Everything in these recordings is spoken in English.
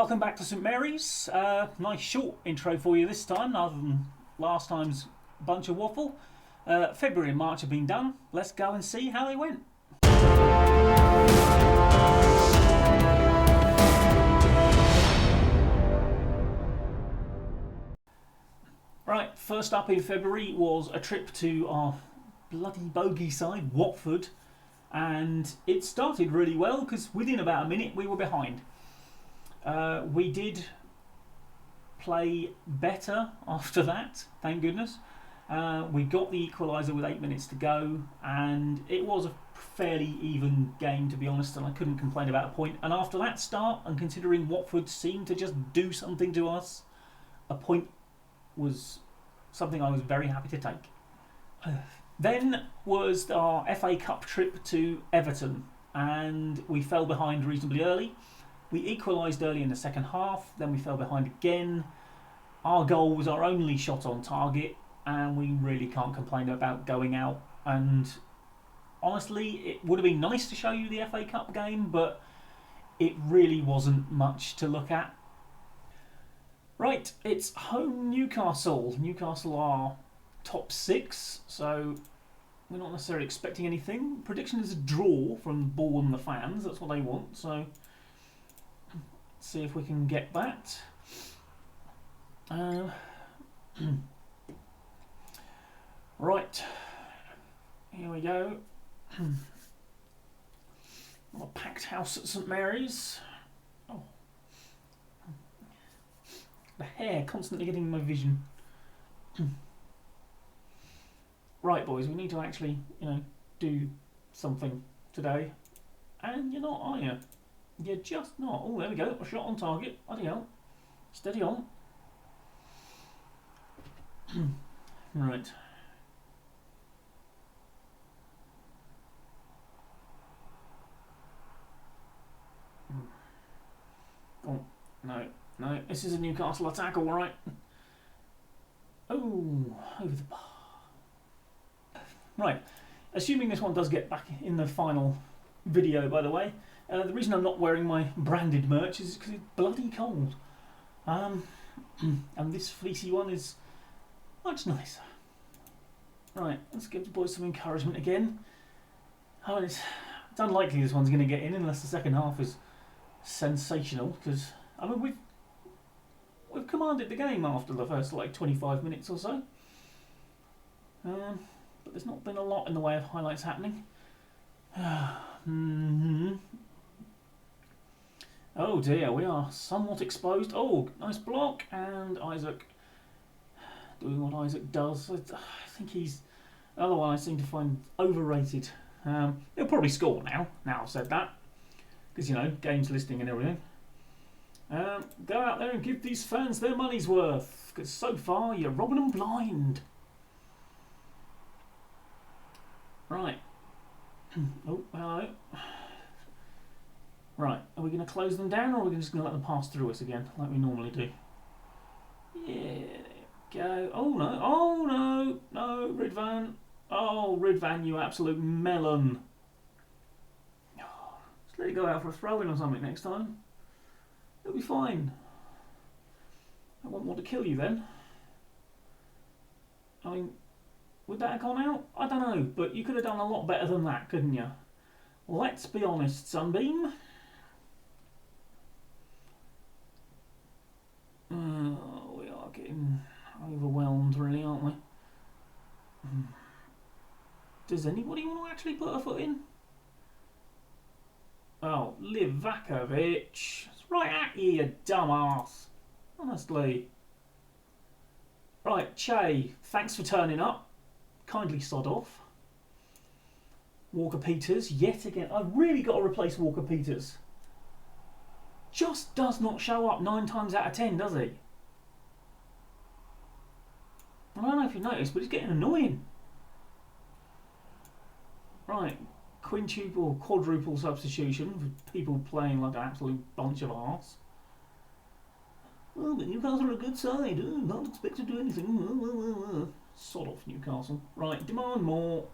Welcome back to St Mary's. Nice short intro for you this time, rather than last time's bunch of waffle. February and March have been done. Let's go and see how they went. Right, first up in February was a trip to our bloody bogey side, Watford. And it started really well because within about a minute we were behind. We did play better after that, thank goodness. We got the equaliser with 8 minutes to go, and it was a fairly even game, to be honest, and I couldn't complain about a point. And after that start, and considering Watford seemed to just do something to us, a point was something I was very happy to take. Then was our FA Cup trip to Everton, and we fell behind reasonably early. We equalised early in the second half, then we fell behind again. Our goal was our only shot on target, and we really can't complain about going out. And honestly, it would have been nice to show you the FA Cup game, but it really wasn't much to look at. Right, it's home Newcastle. Newcastle are top 6, so we're not necessarily expecting anything. Prediction is a draw from Ball and the fans, that's what they want, so see if we can get that. Right, here we go. A packed house at St Mary's. Oh, the hair constantly getting in my vision. Right, boys, we need to actually, do something today. And you're not, are you? You're just not. Oh, there we go. A shot on target. Bloody hell. Steady on. Right. Oh, no. This is a Newcastle attack, all right. Oh, over the bar. Right. Assuming this one does get back in the final video, by the way. The reason I'm not wearing my branded merch is because it's bloody cold. And this fleecy one is much nicer. Right, let's give the boys some encouragement again. Oh, it's unlikely this one's going to get in unless the second half is sensational. Because we've commanded the game after the first 25 minutes or so. But there's not been a lot in the way of highlights happening. Oh dear, we are somewhat exposed. Oh, nice block, and Isaac doing what Isaac does. I think he's another one I seem to find overrated. He'll probably score now I've said that, because games listing and everything. Go out there and give these fans their money's worth, because so far you're robbing them blind. Right. Oh, hello. Right, are we going to close them down, or are we just going to let them pass through us again, like we normally do? Yeah, there we go. Oh no, Ridvan. Oh, Ridvan, you absolute melon. Just let it go out for a throw-in or something next time. It'll be fine. I won't want to kill you then. I mean, would that have gone out? I don't know, but you could have done a lot better than that, couldn't you? Let's be honest, Sunbeam. We are getting overwhelmed, really, aren't we? Does anybody want to actually put a foot in? Oh, Livakovic. It's right at you, you dumbass. Honestly. Right, Che, thanks for turning up. Kindly sod off. Walker Peters, yet again. I've really got to replace Walker Peters. Just does not show up 9 times out of 10, does he? I don't know if you noticed, but he's getting annoying. Right, quintuple or quadruple substitution for people playing like an absolute bunch of arse. Oh, but Newcastle are a good side. Not expect to do anything. Sod off, Newcastle. Right, demand more.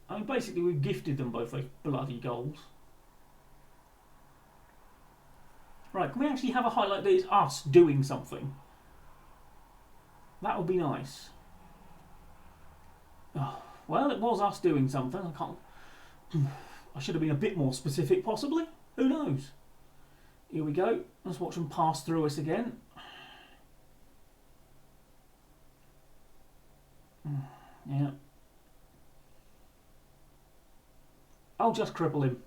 I mean, basically, we've gifted them both those bloody goals. Right, can we actually have a highlight that is us doing something? That would be nice. Oh, well, it was us doing something. I can't... I should have been a bit more specific, possibly. Who knows? Here we go. Let's watch them pass through us again. Yeah. I'll just cripple him.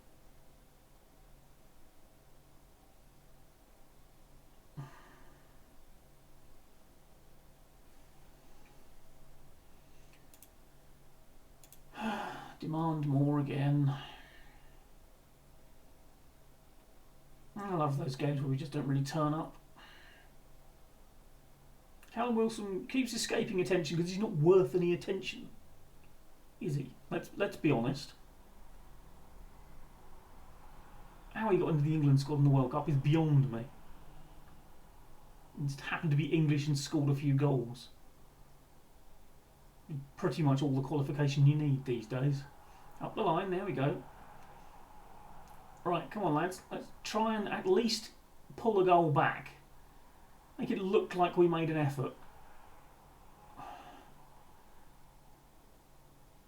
Demand more again. I love those games where we just don't really turn up. Callum Wilson keeps escaping attention because he's not worth any attention, is he? Let's be honest. How he got into the England squad in the World Cup is beyond me. He just happened to be English and scored a few goals. Pretty much all the qualification you need these days. Up the line, there we go. Right, come on lads, let's try and at least pull a goal back. Make it look like we made an effort.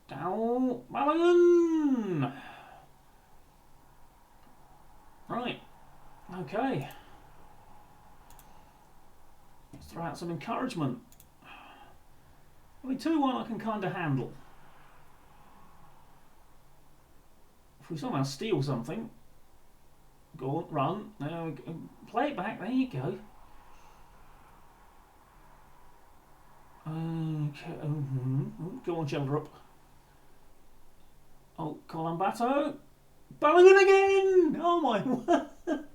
Down, Balogun! Right, okay. Let's throw out some encouragement. I mean, 2-1 I can kind of handle. If we somehow steal something, go on, run. Now we go. Play it back. There you go. Okay. Go on, shoulder up. Oh, Colombato. Balogun again! Oh my word!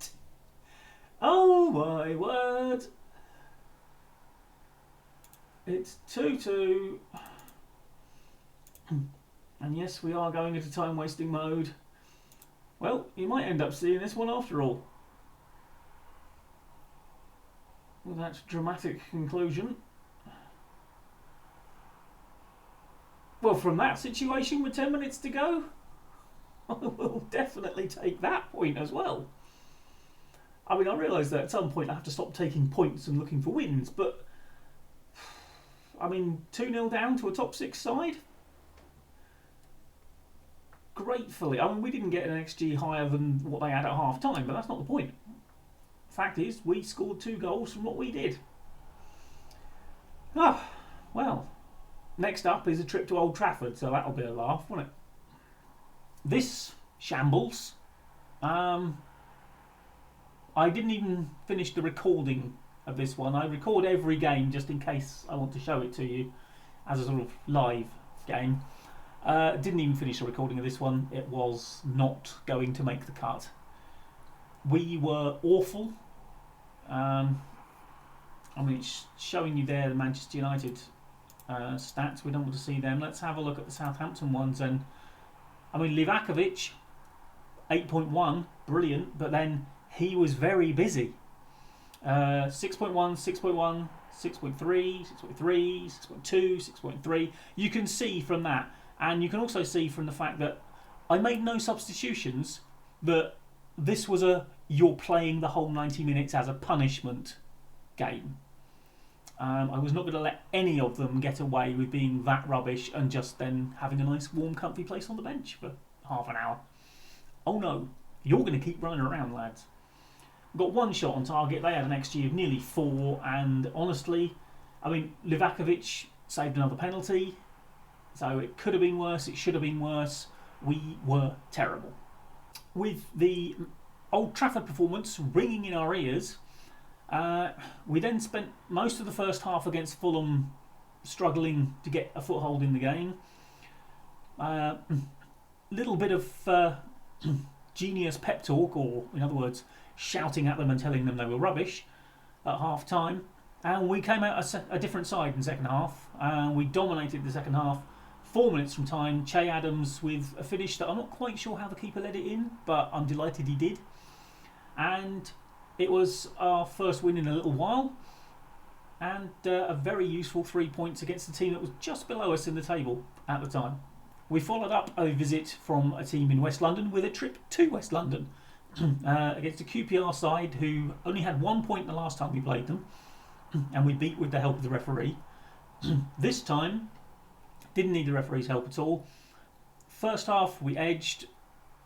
Oh my word! It's 2-2. And yes, we are going into time wasting mode. Well, you might end up seeing this one after all. With that dramatic conclusion. Well, from that situation with 10 minutes to go, I will definitely take that point as well. I mean, I realise that at some point I have to stop taking points and looking for wins, but I mean, 2-0 down to a top 6 side? Gratefully. I mean, we didn't get an XG higher than what they had at half time, but that's not the point. Fact is, we scored 2 goals from what we did. Ah, well, next up is a trip to Old Trafford, so that'll be a laugh, won't it? This shambles. I didn't even finish the recording of this one. I record every game just in case I want to show it to you as a sort of live game. Didn't even finish the recording of this one. It was not going to make the cut. We were awful. I mean, it's showing you there the Manchester United stats. We don't want to see them. Let's have a look at the Southampton ones. And I mean, Livakovic, 8.1, brilliant. But then he was very busy. 6.1, 6.1, 6.3, 6.3, 6.2, 6.3. You can see from that. And you can also see from the fact that I made no substitutions, that this was a you're playing the whole 90 minutes as a punishment game. I was not going to let any of them get away with being that rubbish and just then having a nice warm comfy place on the bench for half an hour. Oh no, you're going to keep running around, lads. Got 1 shot on target. They had an XG of nearly 4, and honestly, I mean, Livakovic saved another penalty. So it could have been worse, it should have been worse. We were terrible. With the Old Trafford performance ringing in our ears, we then spent most of the first half against Fulham struggling to get a foothold in the game. Little bit of genius pep talk, or in other words, shouting at them and telling them they were rubbish at half time. And we came out a different side in the second half. We dominated the second half. 4 minutes from time, Che Adams with a finish that I'm not quite sure how the keeper let it in, but I'm delighted he did. And it was our first win in a little while, and a very useful 3 points against a team that was just below us in the table at the time. We followed up a visit from a team in West London with a trip to West London. against a QPR side who only had 1 point the last time we played them, and we beat with the help of the referee. This time, didn't need the referee's help at all. First half we edged.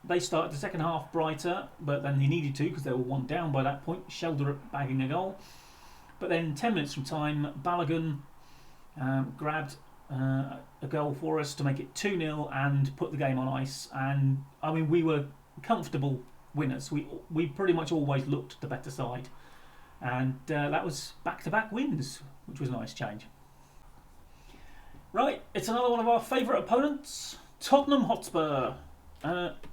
They started the second half brighter, but then they needed to because they were 1 down by that point. Shelder bagging a goal. But then 10 minutes from time, Balogun grabbed a goal for us to make it 2-0 and put the game on ice. And I mean, we were comfortable winners. We pretty much always looked the better side. And that was back-to-back wins, which was a nice change. Right, it's another one of our favourite opponents, Tottenham Hotspur.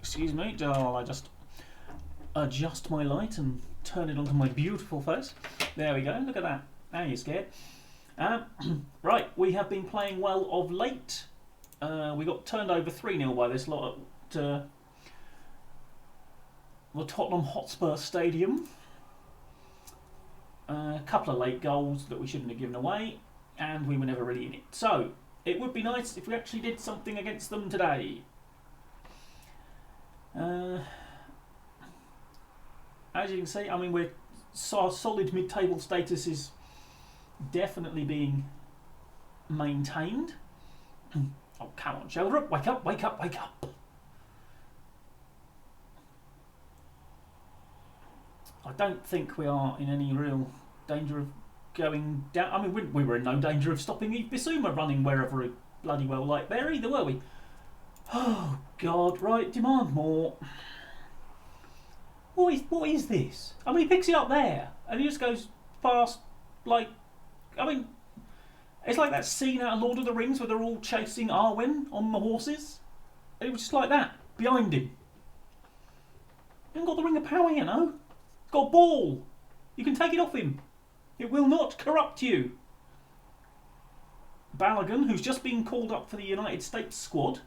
Excuse me, I'll just adjust my light and turn it onto my beautiful face. There we go, look at that. Now you're scared. Right, we have been playing well of late. We got turned over 3-0 by this lot at the Tottenham Hotspur Stadium. A couple of late goals that we shouldn't have given away, and we were never really in it. So, it would be nice if we actually did something against them today. As you can see, I mean, our solid mid-table status is definitely being maintained. Oh, come on, shoulder up, wake up, wake up, wake up. I don't think we are in any real danger of going down. I mean, we were in no danger of stopping Yves Bissouma running wherever he bloody well liked there either, were we? Oh, God, right, demand more. What is this? I mean, he picks it up there and he just goes past, like, I mean, it's like that scene out of Lord of the Rings where they're all chasing Arwen on the horses. It was just like that, behind him. He hasn't got the ring of power, you know. He's got a ball. You can take it off him. It will not corrupt you. Balogun, who's just been called up for the United States squad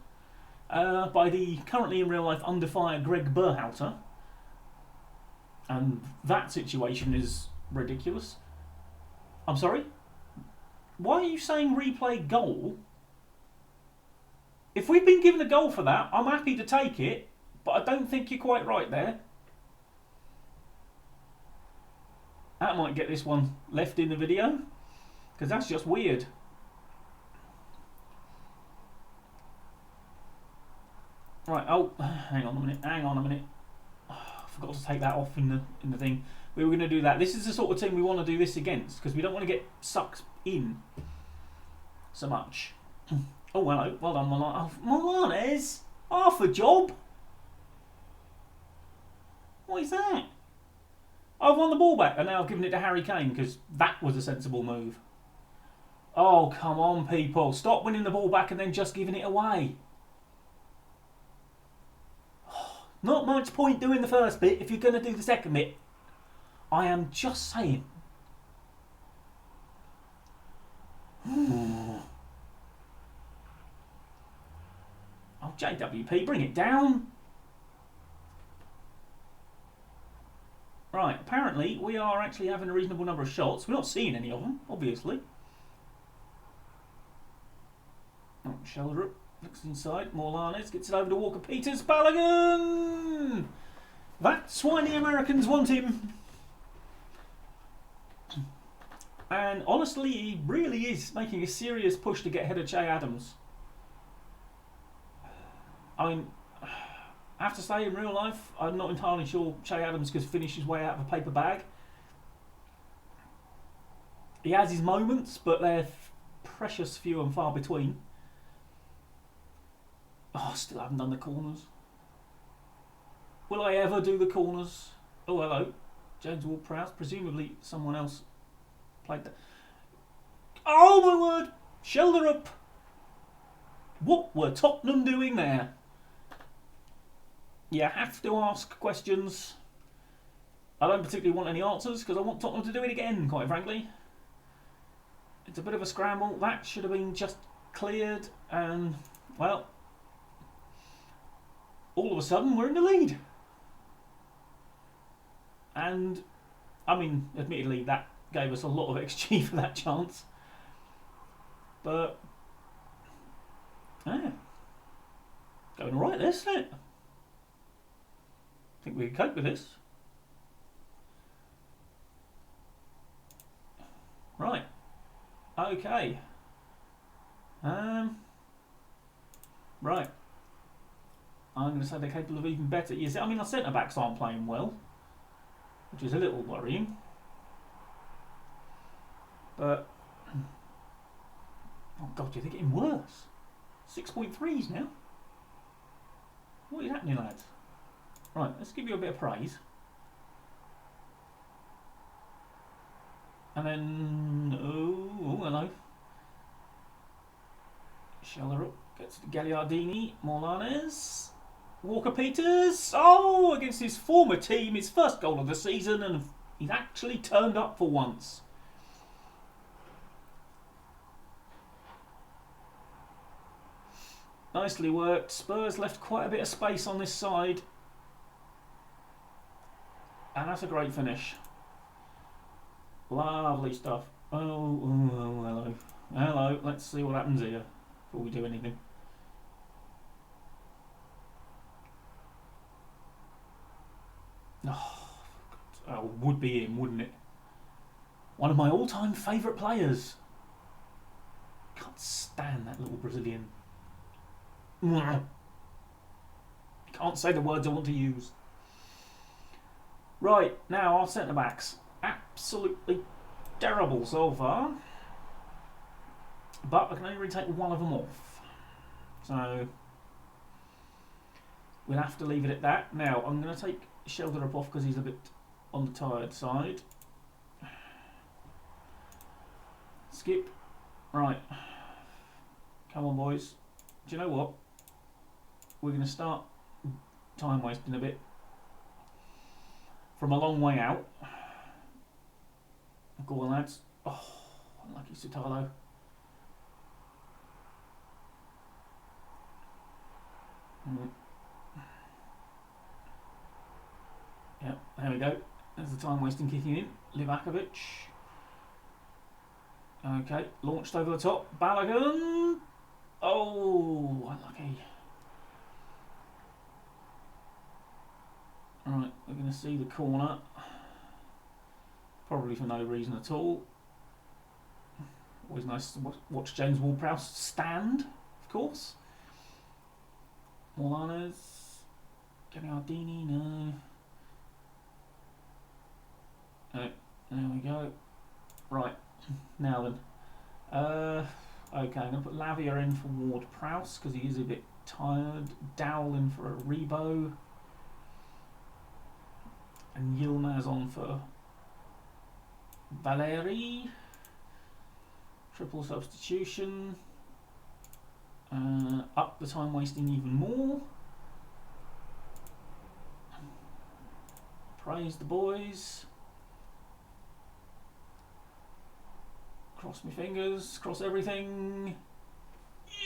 by the currently in real life under fire Greg Berhalter. And that situation is ridiculous. I'm sorry? Why are you saying replay goal? If we've been given a goal for that, I'm happy to take it, but I don't think you're quite right there. That might get this one left in the video, because that's just weird. Right, oh, hang on a minute. Oh, I forgot to take that off in the thing. We were going to do that. This is the sort of team we want to do this against, because we don't want to get sucked in so much. Oh, hello. Well done, Milanes. Half a job. What is that? I've won the ball back and now I've given it to Harry Kane because that was a sensible move. Oh, come on, people. Stop winning the ball back and then just giving it away. Not much point doing the first bit if you're going to do the second bit. I am just saying. Oh, JWP, bring it down. Right, apparently we are actually having a reasonable number of shots. We're not seeing any of them, obviously. Oh, shoulder up, looks inside. Morlanes gets it over to Walker Peters. Balogun! That's why the Americans want him. And honestly, he really is making a serious push to get ahead of Che Adams. I mean, I have to say, in real life, I'm not entirely sure Che Adams could finish his way out of a paper bag. He has his moments, but they're precious few and far between. Oh, still haven't done the corners. Will I ever do the corners? Oh, hello. James Ward-Prowse. Presumably someone else played that. Oh, my word! Shoulder up! What were Tottenham doing there? You have to ask questions. I don't particularly want any answers because I want Tottenham to do it again, quite frankly. It's a bit of a scramble. That should have been just cleared and, well, all of a sudden we're in the lead. And, I mean, admittedly that gave us a lot of XG for that chance. But, yeah, going alright, isn't it? think we can cope with this. Right. Okay. Right. I'm going to say they're capable of even better. Yes, I mean, our centre-backs aren't playing well, which is a little worrying. But, oh God, they're getting worse. 6.3s now. What is happening, lads? Right, let's give you a bit of praise. And then, oh hello. Sheller up, gets to Gagliardini, Morlanes, Walker-Peters. Oh, against his former team, his first goal of the season, and he's actually turned up for once. Nicely worked. Spurs left quite a bit of space on this side. And that's a great finish. Lovely stuff. Oh, hello. Hello, let's see what happens here before we do anything. Oh, would be him, wouldn't it? One of my all-time favourite players. Can't stand that little Brazilian. Can't say the words I want to use. Right, now our centre-backs. Absolutely terrible so far. But I can only really take one of them off. So we'll have to leave it at that. Now, I'm going to take Sheldon off because he's a bit on the tired side. Skip. Right. Come on, boys. Do you know what? We're going to start time wasting a bit. From a long way out. Go on, lads. Oh, unlucky Sutalo. Yep, there we go. There's the time wasting kicking in. Livakovic. Okay, launched over the top. Balogun. Oh, unlucky. Right, we're going to see the corner. Probably for no reason at all. Always nice to watch James Ward-Prowse stand, of course. Morlanes. Gagliardini, no. Oh, there we go. Right, now then. Okay, I'm going to put Lavia in for Ward-Prowse because he is a bit tired. Dowell in for a Rebo. And Yilmaz on for Valeri. Triple substitution. Up the time wasting even more. Praise the boys. Cross my fingers. Cross everything.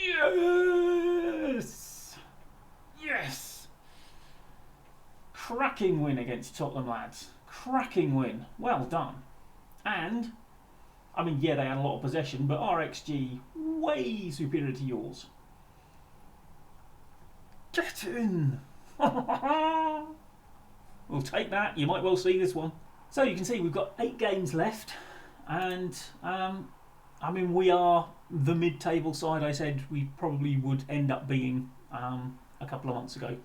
Yes! Yes! Cracking win against Tottenham, lads. Cracking win. Well done. And, I mean, yeah, they had a lot of possession, but our XG way superior to yours. Get in! We'll take that. You might well see this one. So you can see we've got 8 games left, and I mean, we are the mid-table side I said we probably would end up being a couple of months ago.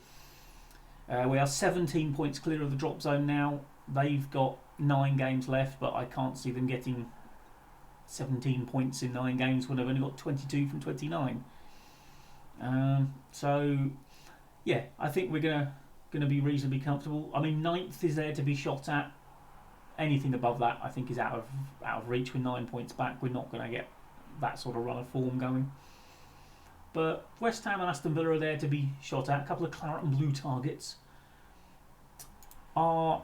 We are 17 points clear of the drop zone now. They've got 9 games left, but I can't see them getting 17 points in 9 games when they've only got 22 from 29. So, yeah, I think we're gonna be reasonably comfortable. I mean, 9th is there to be shot at. Anything above that, I think, is out of reach. With 9 points back, we're not going to get that sort of run of form going. But West Ham and Aston Villa are there to be shot at. A couple of claret and blue targets. Our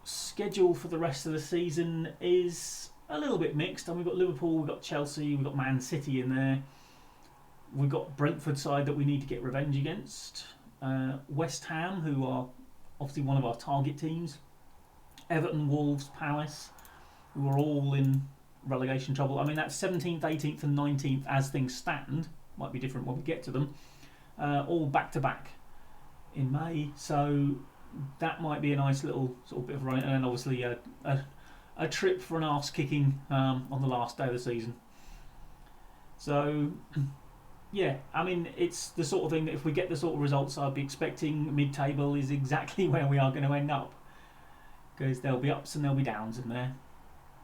schedule for the rest of the season is a little bit mixed. And we've got Liverpool, we've got Chelsea, we've got Man City in there. We've got Brentford side that we need to get revenge against. West Ham, who are obviously one of our target teams. Everton, Wolves, Palace, who are all in relegation trouble. I mean, that's 17th, 18th and 19th as things stand. Might be different when we get to them. All back-to-back in May. So that might be a nice little sort of bit of running, and then obviously a trip for an arse kicking on the last day of the season. So yeah, I mean, it's the sort of thing that if we get the sort of results I'd be expecting, mid-table is exactly where we are going to end up, because there'll be ups and there'll be downs in there.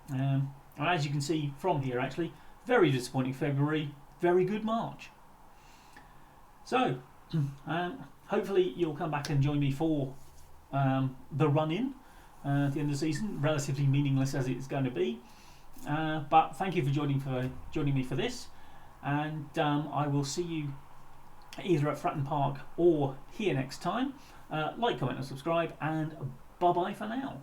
And as you can see from here, actually, very disappointing February, very good March. So hopefully you'll come back and join me for the run-in at the end of the season, relatively meaningless as it's going to be. But thank you for joining me for this, and I will see you either at Fratton Park or here next time. Like, comment and subscribe, and bye bye for now.